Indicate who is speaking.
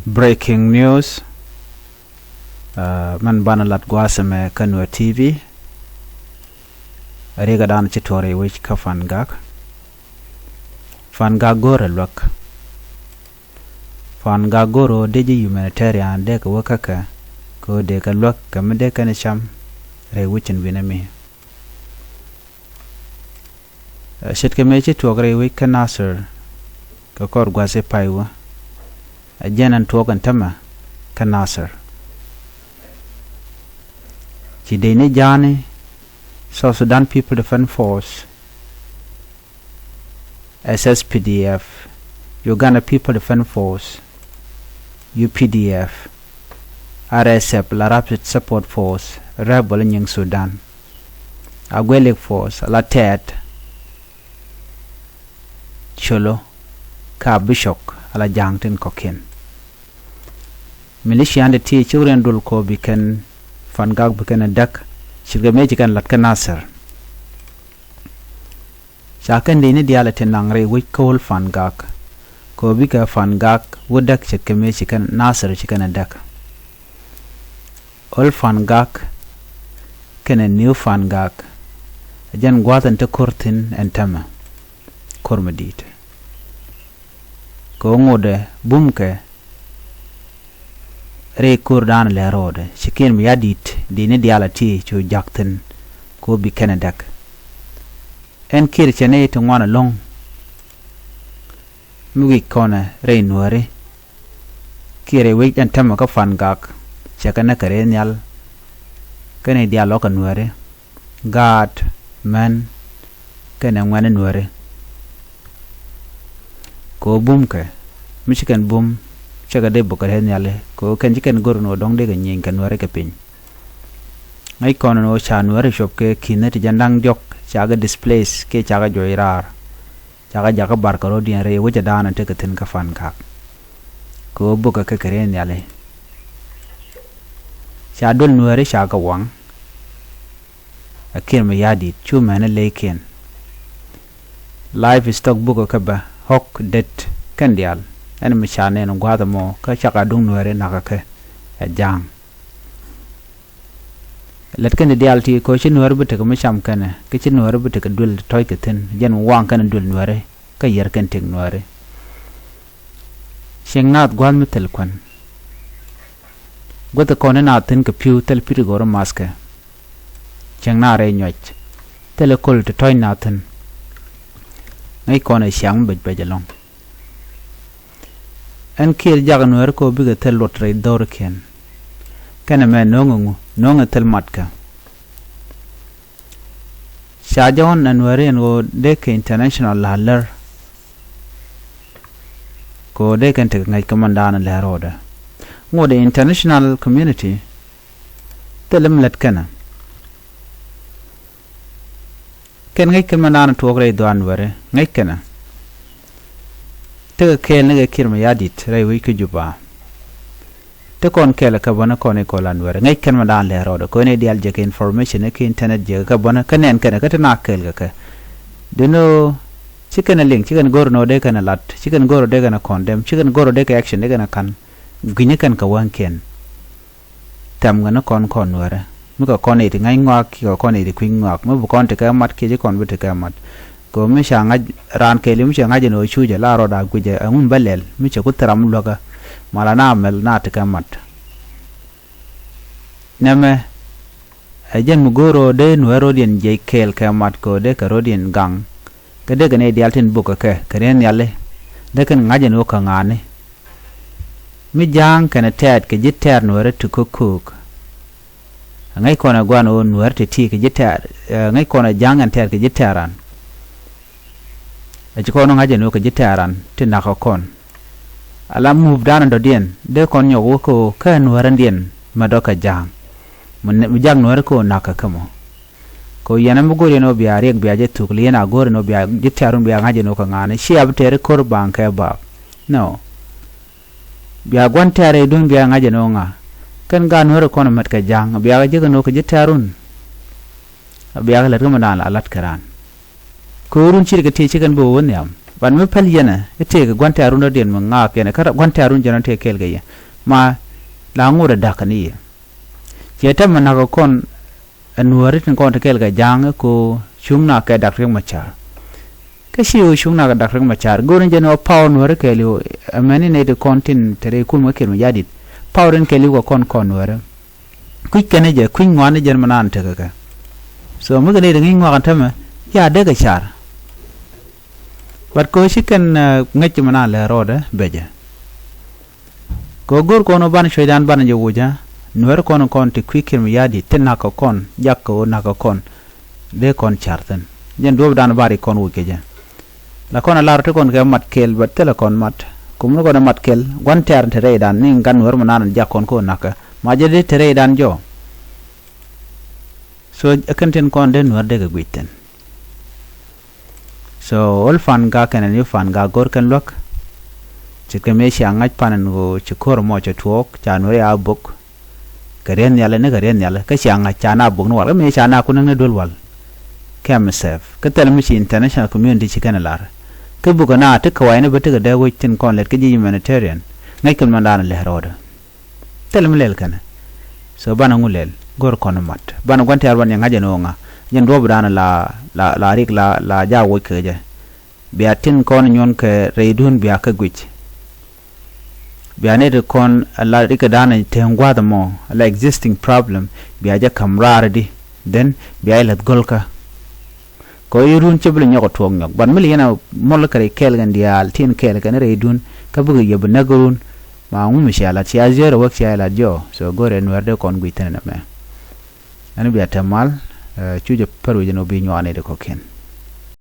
Speaker 1: Breaking news. Man banalat gwasame ka Nuer TV. Ariga dan chitore wich ka fangak. Fangak gore luäk. Fangak goro deji humanitarian deka wakaka. Ko deka luäk ka medeka nisham. Re wichin winami. Shit ka mechi tuwagre wich ka Nasser. Ka kor gwase paiwa. Ajenan tuwagan tama ka Nasser. Chidene jani South Sudan People Defense Force, SSPDF, Uganda People Defense Force, UPDF, RSF, La Rapid Support Force, Rebel in Sudan, Agwelek Force, La Tet, Cholo, Ka Bishop, Ala Jangtin Kokin. Militia and the children dulko biken fangak biken a duck, shilgamage can lat Nasser. Shakan dini dialate nangre which coal fangak, ko bika fangak would duck shikame chicken Nasser chicken a duck. All fangak can a new fangak, a jan guatan to kurtin and tama, kormedit. Ko ngode bumke. Re kurdan le rode shikin mi yadit dini dialati chu jakten ko bi kenedak en kir chene to ngwana long mi kona re nuare kire we en tama ka fangak chakana kare nyal kene dialo ka nuare god man kene ngwana nuare ko bumke michigan bum chaga de bokar hen yale ko kan jiken gorno dong de ganyen kan ware ke pin ngai kono no cha nuare shop ke kinet jandang jok chaga displace ke chaga joirar chaga jaga bar karo dien re wuja dana te katen ka fan ka ko boka ke keren yale cha dol nuare chaga wang akir me yadi chu mena leken live stock boka ka ba hok det kan dial en mi chane no gwada mo ka chaka dung nuare nakake a jang let kan dialti ko chi nuare bute ko macham kana ke chi nuare bute ka dul toy ke ten jen wang kan dul nuare ka yer kan ting nuare shengnat gwan mi tel kwan gota ko na ten ka piu tel piru goro maska chengna re nyoch tel kol to toy na ten ngai ko na shang bej bejalong en kir jaga nuer ko biga tel lotre dor ken kana me nonga tel matka shajon anwari no deke international laller ko deke tek ngai komandana la roda ngode international community telem let kana ken ngai komandana togre do anware ngai kana te kel ne kirma yadit rai wi ku juba te kon kel ka bona kon ko lan wer ngai ken ma dan le rodo ko ne dial je ke information ke internet je ka bona kanen ken ka na kel ka deno chicken link chicken gor no de kana lat chicken gor de kana condemn chicken gor de ka action de kana kan ginye kan ka wan ken tam ngana kon wer mu ka kon e ngai ngwa ki ko kon e kwing ngwa mu bu kon te ka mat ke je kon bu te ka mat ko mi shanga ran ke lim shanga je no chuje la roda guje amun balel mi che kutram loga malana mel na te kamat neme ajen mugoro de nuero dien je kel kamat ko de ka rodien gang ke de gane dialtin buka ke karen yale de kan ngaje no ka ngane mi jang kana tet ke jitter nuere to cook ngai kona gwano nuerte ti ke jitter ngai kona jangan ter ke jitteran kono ngaje no ka jitaran tinna ko kon alam move down do dien de kon yo ko ka nuaran dien madoka jang mun jang nuar ko naka kamo ko yana mu gore no biya rek biya je tukli yana gore no biya jitarun biya ngaje no ka ngane shi abtere kor bank ka ba no biya gwantare dun biya ngaje no nga kan ga nuar ko no mat ka jang biya je no ka jitarun biya la rumana alat karan ko run chirga te chikan bo wonyam ban me pel yena ite ga gwante arun den mo nga kene kara gwante arun jana te kel ga ma la ngura dakani je tam na ko kon Nuer tin kon te kel ga jang ko chungna ka dakre machar ka shi o chungna ga dakre machar gorin jeno paw Nuer keli amani ne de kontin tere kul ma kel yadit pawren keli ko kon Nuer ku kene je ku ngwane jen manan te ga so mu ga ne de ngwa kan tama ya de ga char bat ko shi kan ngach manan le roda beje ko gor ko no ban shoydan ban je wuja Nuer kon te kwikir mi yadi tin na ko kon jakko na ko kon de kon charten jen do dan bari kon wuke je la kon la rete kon ga mat kel bat tele kon mat kum no ko mat kel gon ter tere dan ni gan Nuer manan jakkon ko naka ma je de tere dan jo so akanten kon de Nuer de ga gwiten so ol fan ga kan ni fan ga gor kan lok chike me shi angaj panan go chikor mo chatuok chanwe ya buk karen yala ne karen yala ka shanga chana buk no wala me chana kunang ne dolwal kem sef ka tel mi international community chikana lar ka buka na ta kawai ne bata ga da witin kon let ka ji humanitarian ngai kan mandana le roda tel mi lel kana so bana ngulel gor kon mat bana gonte arban yang haja no nga nyen do bana la rik la ja wo ke je biya tin kon nyon ke reidun biya ka gwich biane de kon la rika dana tengwa da mo la existing problem biya ja kamrar di then biya lat golka ko yurun chebul nyoko tong nyok ban mili yana mol kare kel gan dial tin kel kan reidun ka bugu yeb nagarun ma ngum mishala ti azero wak ti ala jo so gore Nuer de kon guitene na me ani biya tamal chuje paru jeno bi nyone de ko ken